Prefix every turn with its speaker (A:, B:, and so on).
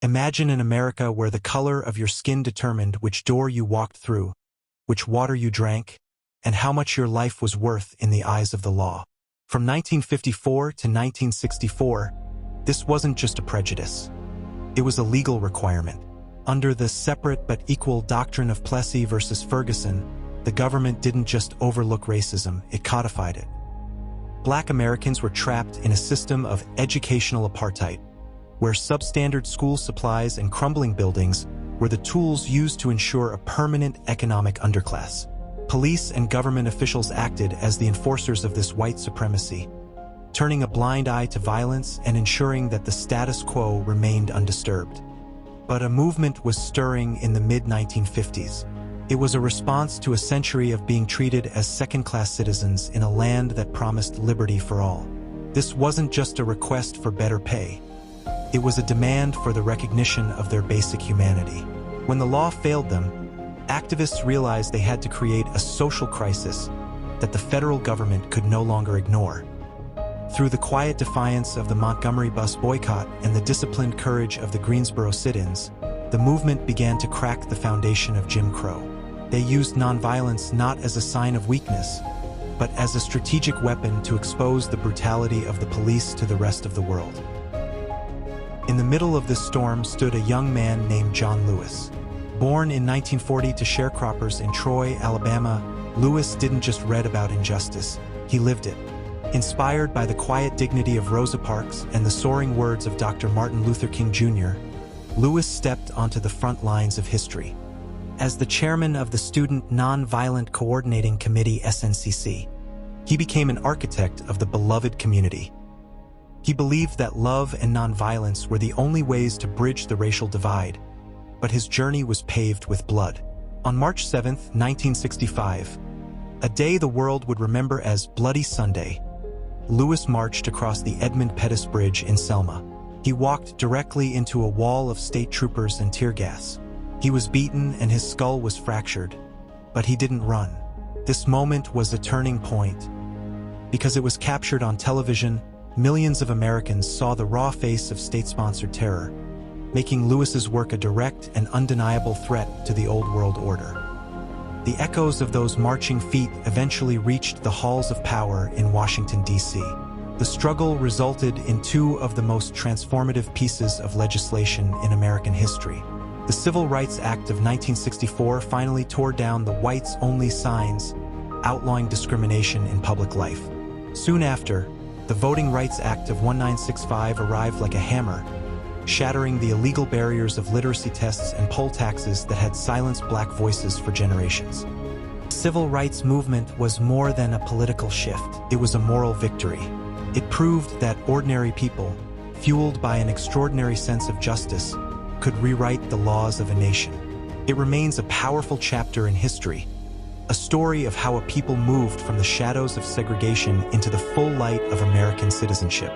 A: Imagine an America where the color of your skin determined which door you walked through, which water you drank, and how much your life was worth in the eyes of the law. From 1954 to 1964, this wasn't just a prejudice. It was a legal requirement. Under the separate but equal doctrine of Plessy versus Ferguson, the government didn't just overlook racism, it codified it. Black Americans were trapped in a system of educational apartheid, where substandard school supplies and crumbling buildings were the tools used to ensure a permanent economic underclass. Police and government officials acted as the enforcers of this white supremacy, turning a blind eye to violence and ensuring that the status quo remained undisturbed. But a movement was stirring in the mid-1950s. It was a response to a century of being treated as second-class citizens in a land that promised liberty for all. This wasn't just a request for better pay. It was a demand for the recognition of their basic humanity. When the law failed them, activists realized they had to create a social crisis that the federal government could no longer ignore. Through the quiet defiance of the Montgomery bus boycott and the disciplined courage of the Greensboro sit-ins, the movement began to crack the foundation of Jim Crow. They used nonviolence not as a sign of weakness, but as a strategic weapon to expose the brutality of the police to the rest of the world. In the middle of this storm stood a young man named John Lewis. Born in 1940 to sharecroppers in Troy, Alabama, Lewis didn't just read about injustice, he lived it. Inspired by the quiet dignity of Rosa Parks and the soaring words of Dr. Martin Luther King Jr., Lewis stepped onto the front lines of history. As the chairman of the Student Nonviolent Coordinating Committee (SNCC), he became an architect of the beloved community. He believed that love and nonviolence were the only ways to bridge the racial divide, but his journey was paved with blood. On March 7, 1965, a day the world would remember as Bloody Sunday, Lewis marched across the Edmund Pettus Bridge in Selma. He walked directly into a wall of state troopers and tear gas. He was beaten and his skull was fractured, but he didn't run. This moment was a turning point. Because it was captured on television, millions of Americans saw the raw face of state-sponsored terror, making Lewis's work a direct and undeniable threat to the old world order. The echoes of those marching feet eventually reached the halls of power in Washington, D.C. The struggle resulted in two of the most transformative pieces of legislation in American history. The Civil Rights Act of 1964 finally tore down the whites-only signs outlawing discrimination in public life. Soon after, the Voting Rights Act of 1965 arrived like a hammer, shattering the illegal barriers of literacy tests and poll taxes that had silenced black voices for generations. The civil rights movement was more than a political shift. It was a moral victory. It proved that ordinary people, fueled by an extraordinary sense of justice, could rewrite the laws of a nation. It remains a powerful chapter in history, a story of how a people moved from the shadows of segregation into the full light of American citizenship.